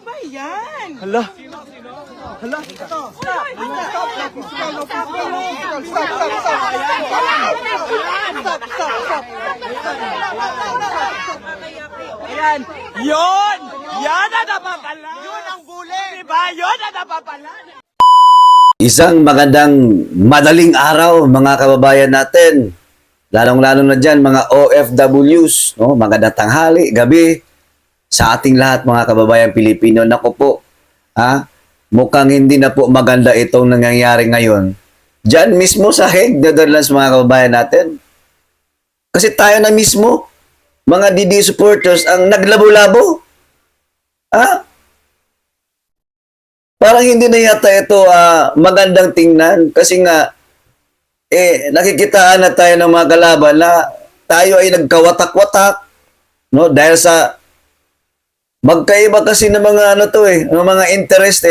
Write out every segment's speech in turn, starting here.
ba yan? Hala. Hala, ito. Stop. Ayan. Yun! Yan ang napapala! Yun ang bully. Diba? Yun ang napapala! Isang magandang madaling araw mga kababayan natin. Lalong-lalo na dyan mga OFWs, no? Magandang tanghali, gabi sa ating lahat mga kababayan Pilipino. Naku po, mukhang hindi na po maganda itong nangyayari ngayon. Dyan mismo sa Hague, Netherlands mga kababayan natin. Kasi tayo na mismo, mga DD supporters ang naglabo-labo. Parang hindi na yata ito magandang tingnan kasi nga nakikitaan na tayo ng mga kalaban na tayo ay nagkawatak-watak, no, dahil sa magkaiba kasi ng mga ng mga interest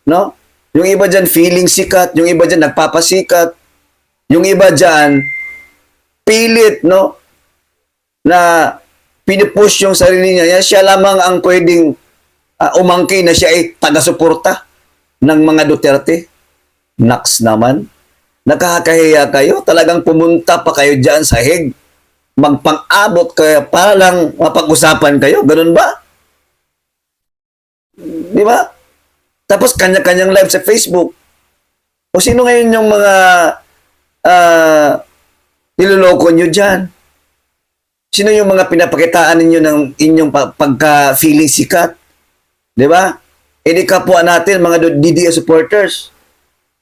no? Yung iba diyan feeling sikat, yung iba diyan nagpapasikat, yung iba diyan pilit, no, na pinupush yung sarili niya. Siya lamang ang pwedeng umangkin na siya ay taga-suporta ng mga Duterte. Naks naman. Nakakahiya kayo. Talagang pumunta pa kayo dyan sa Hague. Magpang-abot kayo para lang mapag-usapan kayo. Ganun ba? Di ba? Tapos kanya-kanyang live sa Facebook. O sino ngayon yung mga niloloko nyo dyan? Sino yung mga pinapakitaan ninyo ng inyong pagka-feeling sikat? Di ba? Di kapwa natin, mga DDS supporters.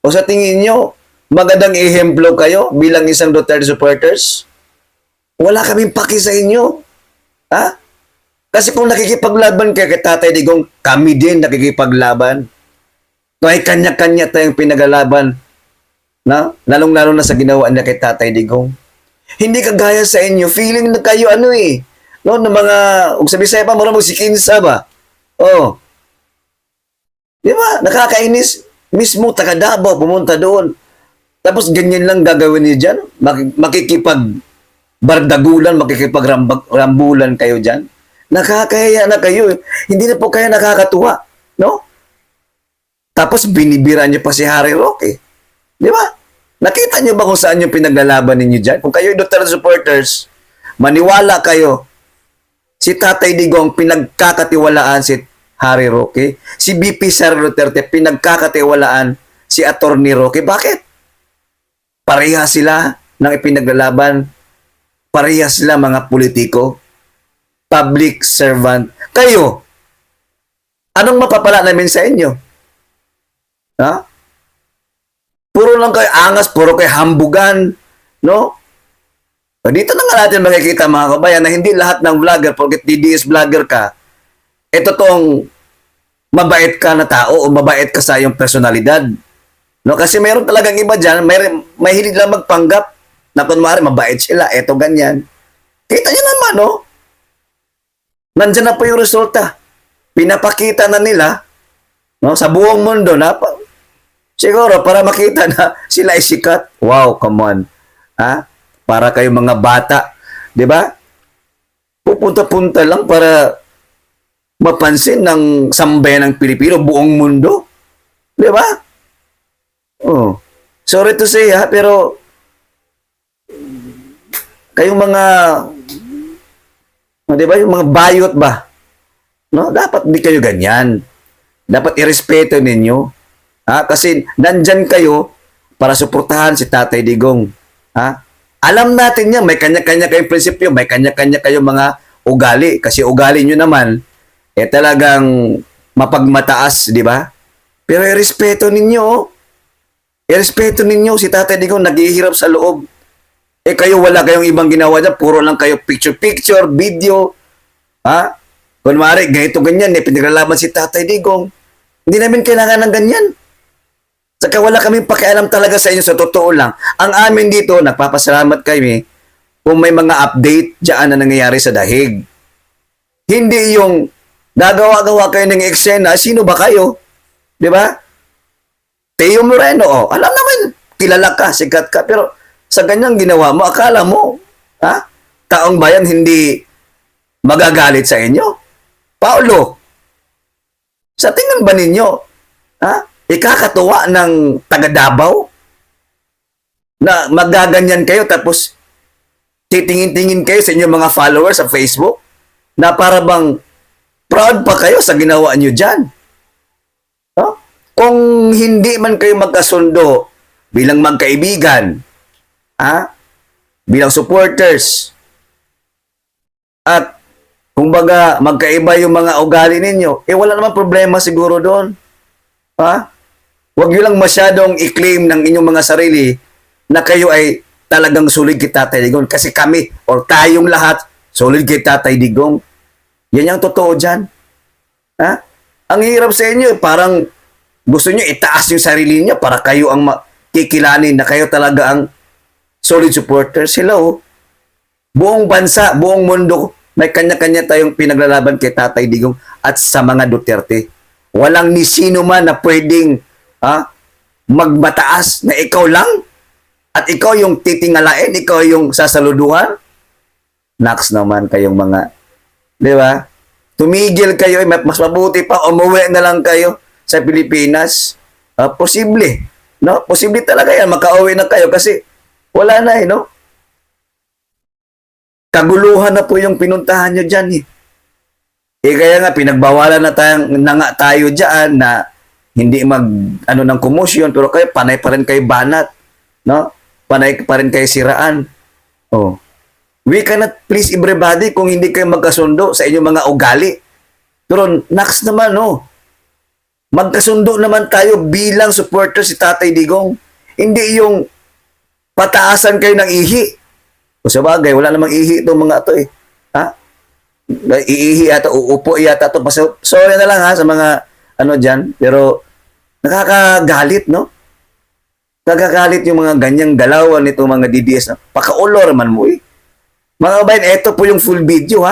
O sa tingin nyo, magandang ehemplo kayo bilang isang Duterte supporters? Wala kaming paki sa inyo. Kasi kung nakikipaglaban kayo kay Tatay Digong, kami din nakikipaglaban. Kahit kanya-kanya tayong pinagalaban. Lalong-lalo na sa ginawa niya kay Tatay Digong. Hindi kagaya sa inyo, feeling na kayo no, ng mga, kung sabi sa'yo pa, marami si Kinsa ba? Oh. Di ba? Nakakainis. Mismo, taga Davao, pumunta doon. Tapos ganyan lang gagawin niyo dyan. Makikipag-bardagulan, makikipag-rambulan kayo dyan. Nakakahiya na kayo. Hindi na po kayo nakakatuwa. No? Tapos binibira niyo pa si Harry Roque. Di ba? Nakita niyo ba kung saan yung pinaglalaban ninyo dyan? Kung kayo Duterte supporters, maniwala kayo. Si Tatay Digong pinagkakatiwalaan si Harry Roque. Si BP Sara Duterte pinagkakatiwalaan si Attorney Roque. Bakit? Pareha sila ng ipinaglalaban. Pareha sila mga politiko. Public servant. Kayo, anong mapapala namin sa inyo? Puro lang kayo angas, puro kayo hambugan. No? Dito na nga natin makikita mga kabayan na hindi lahat ng vlogger, porket DDS vlogger ka, totoong mabait ka na tao o mabait ka sa iyong personalidad. No? Kasi mayroon talagang iba dyan, may hilig lang magpanggap na kunwari mabait sila, eto ganyan. Kita nyo naman, no? Nandyan na po yung resulta. Pinapakita na nila, no, sa buong mundo na siguro para makita na sila ay sikat. Wow, come on. Para kayong mga bata, di ba? Pupunta-punta lang para mapansin ng sambayan ng Pilipino, buong mundo. Di ba? Oh. Sorry to say pero kayong mga di ba, yung mga bayot ba? No, dapat di kayo ganyan. Dapat irespeto ninyo. Kasi nandyan kayo para suportahan si Tatay Digong. Alam natin yan, may kanya-kanya kayong prinsipyo, may kanya-kanya kayong mga ugali. Kasi ugali nyo naman, talagang mapagmataas, di ba? Pero irespeto ninyo. Irespeto ninyo si Tatay Digong, naghihirap sa loob. Kayo wala kayong ibang ginawa dyan, puro lang kayo picture-picture, video. Kunwari, ganito ganyan, pinaglalaban si Tatay Digong. Hindi namin kailangan ng ganyan. Saka wala kaming pakialam talaga sa inyo, sa totoo lang. Ang amin dito, nagpapasalamat kami kung may mga update dyan na nangyayari sa dahig. Hindi yung gagawa-gawa kayo ng eksena, sino ba kayo? Di ba? Teo Moreno, alam naman, kilala ka, sikat ka, pero sa ganyang ginawa mo, akala mo, taong bayan hindi magagalit sa inyo? Paulo, Ganun ba ninyo? Ha? Ikakatuwa ng taga Davao? Na magaganyan kayo tapos titingin-tingin kayo sa inyong mga followers sa Facebook na para bang proud pa kayo sa ginawa nyo dyan. No? Kung hindi man kayo magkasundo bilang magkaibigan, bilang supporters, at kumbaga magkaiba yung mga ugali ninyo, wala naman problema siguro doon. Huwag nyo lang masyadong i-claim ng inyong mga sarili na kayo ay talagang solid kay Tatay Digong. Kasi kami, or tayong lahat, solid kay Tatay Digong. Yan yung totoo dyan. Ang hirap sa inyo, parang gusto nyo itaas yung sarili niya para kayo ang kikilanin na kayo talaga ang solid supporters. Hello? Buong bansa, buong mundo, may kanya-kanya tayong pinaglalaban kay Tatay Digong at sa mga Duterte. Walang ni sino man na pwedeng magmataas na ikaw lang at ikaw yung titingalain, ikaw yung sasaluduhan. Naks naman kayong mga, di ba? Tumigil kayo, mas mabuti pa, umuwi na lang kayo sa Pilipinas. Posible. No? Posible talaga yan, makauwi na kayo kasi wala na no? Kaguluhan na po yung pinuntahan nyo dyan kaya nga, pinagbawalan na nga tayo dyan na hindi ng komosyon, pero kayo, panay pa rin kayo banat. No? Panay pa rin kayo siraan. We cannot please everybody kung hindi kayo magkasundo sa inyong mga ugali. Pero next naman, magkasundo naman tayo bilang supporter si Tatay Digong. Hindi yung pataasan kayo ng ihi. O sa bagay, wala namang ihi itong mga ito Iihi ata, uupo yata ito. Sorry na lang sa mga dyan. Pero nakakagalit, no? Nakakagalit yung mga ganyang galawan nito mga DDS. Pakaulor man mo Mga kabayan, ito po yung full video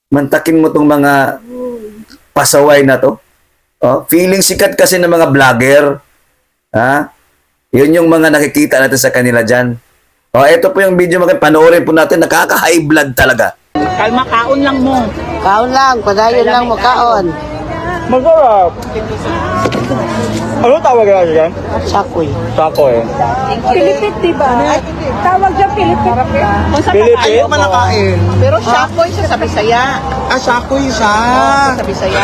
Mantakin mo tong mga pasaway na to. Feeling sikat kasi ng mga vlogger. Yun yung mga nakikita natin sa kanila dyan. Ito po yung video, panoorin po natin. Nakaka-high blood talaga. Kalma, kaon lang mo. Kaon lang, padayon lang mo kaon. Masarap. Ano tawag ka dyan? Sakoy. Sakoy. Pilipit, diba? Tawag dyan Pilipit. Pilipit? Ayaw malakain. Pero sakoy sa Bisaya. Sakoy siya. Sa Bisaya.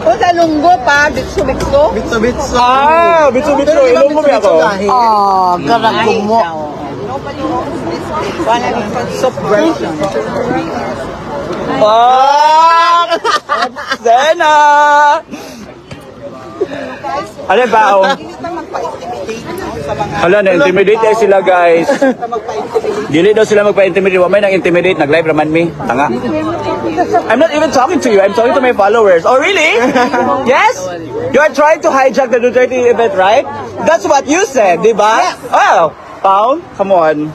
O sa lunggo pa, bitso-bitso. Bitso-bitso. Bitso-bitso. Ilong mo ba ako? Garag mo. Soup version. Sena! Ano ba? Hala, na-intimidate sila, guys. Dili daw sila magpa-intimidate. Wamay nang-intimidate. Nag-live raman me. Tanga. I'm not even talking to you. I'm talking to my followers. Oh, really? Yes? You are trying to hijack the Duterte event, right? That's what you said, di ba? Oh, Paul, come on.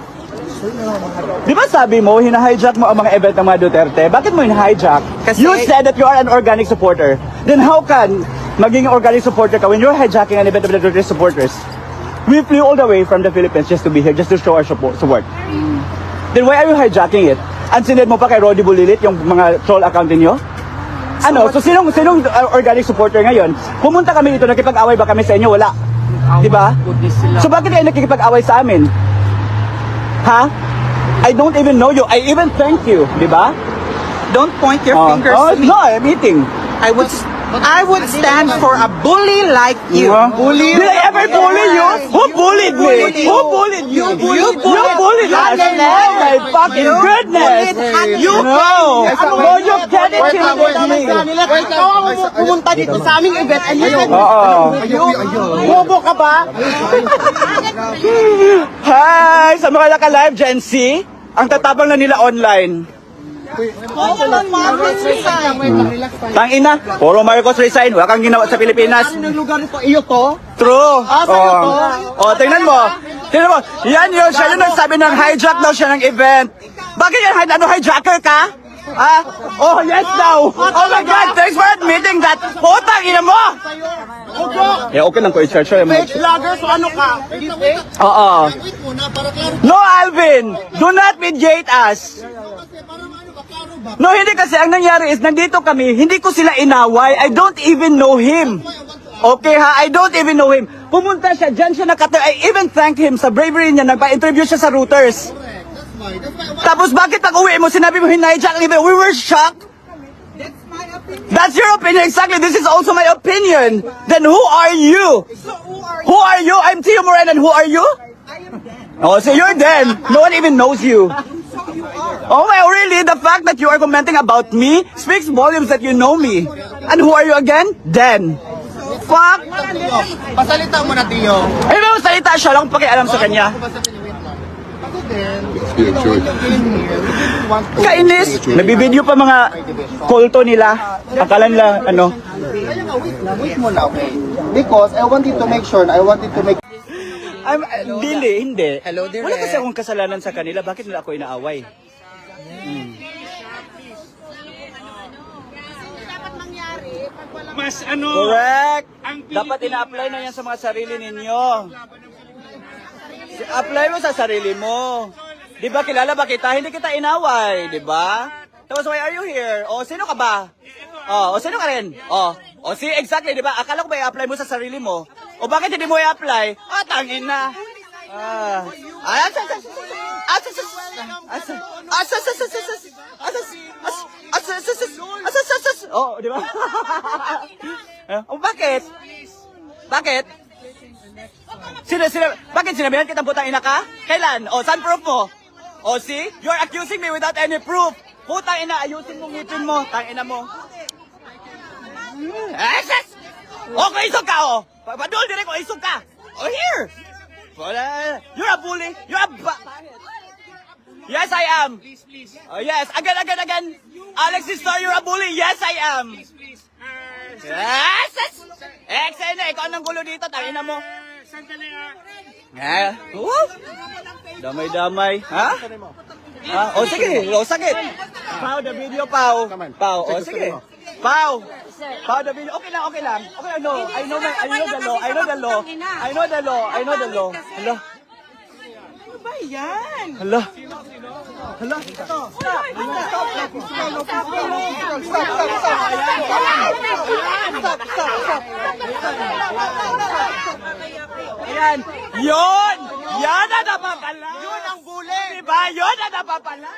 Di ba sabi mo, hina-hijack mo ang mga event ng mga Duterte? Bakit mo hina-hijack? You said that you are an organic supporter. Then how can maging organic supporter ka when you're hijacking an event of the Duterte supporters? We flew all the way from the Philippines just to be here, just to show our support. Then why are you hijacking it? And sinend mo pa kay Roddy Bulilit yung mga troll account niyo? So sinong organic supporter ngayon? Pumunta kami dito, nakipag-away ba kami sa inyo? Wala. Di ba? So bakit kayo nakikipag-away sa amin? I don't even know you. I even thank you, di ba? Don't point your fingers to me. No, I'm eating. I would stand for a bully like you. Bully? Did I ever bully you? Who bullied me? Who bullied you? You bullied us. Oh my fucking goodness. You No, you can't intimidate me. Ikaw ang pumunta dito sa aming event and you said, bobo ka ba? Hi! Sa mga naka-live, Gen Z, ang tatabang na nila online. Tangina, puro Marcos resign, wala kang ginawa sa Pilipinas. Anong lugar ito? Iyo to? True. sa'yo to? Tingnan mo. Tingnan mo. Yan yun, siya yung nagsabi ng hijack daw siya ng event. Bakit yan? Ano, hijacker ka? Oh, yes daw. Oh my God, thanks for admitting that. Putang ina mo. Okay lang ko i-search. Fake vlogger, so ano ka? Oo. No, Alvin. Do not mediate us. No, hindi kasi ang nangyari is nandito kami, hindi ko sila inaway. I don't even know him. Okay ha, I don't even know him. Pumunta siya, dyan siya I even thanked him sa bravery niya, nagpa-interview siya sa Reuters. Tapos bakit pag uwi mo, sinabi mo hinijack ang event? We were shocked. That's your opinion, exactly. This is also my opinion. Then who are you? Who are you? I'm Tio Moran, and who are you? Oh, so you're then. No one even knows you. Oh my, really? The fact that you are commenting about me speaks volumes that you know me. And who are you again? Den. Fuck! Pasalita mo na, Tio. Ay, may salita siya lang pakialam sa kanya. Kainis! Nabibideo pa mga kulto nila. Akala nila, ano. Kaya nga, wait mo na, okay? Because I wanted to make sure, Hindi. Hello, dear Wala kasi Red. akong kasalanan sa kanila. Bakit nila ako inaaway? Mas ano, Correct! Ang Dapat ina-apply na yan sa mga sarili ninyo. Apply mo sa sarili mo. Di ba kilala ba kita? Hindi kita inaway, di ba? Tapos why are you here? O sino ka ba? O sino ka rin? O see exactly, di ba? Akala ko ba i-apply mo sa sarili mo? O bakit hindi mo i-apply? Tangin na. Oh, di ba? Oh, bakit? Bakit? Bakit sinabihan kitang putang ina ka? Kailan? O, saan proof mo? O, see? You're accusing me without any proof. Putang ina, ayusin mo ngipin mo. Tang ina mo. Sus! O, kung isog ka, o. Padul dire ko, isog ka. O, here. You're a bully. You're a Yes, I am. please. Oh, yes. Again. Alexis Star, you're a bully. Yes, I am. Yes! Eksena, ikaw ang gulo dito. Tangina mo. Sandali Woo! Damay-damay. Ha? O sige. O, sakit. Pao, the video, Pao. Pao, o sige. Pao, the video. Okay lang. Okay, no. I know the law. Hello. Ano ba yan? Hello. Ayan. Yon! Yan ang napapala! Yun ang bully! Diba? Yun ang napapala!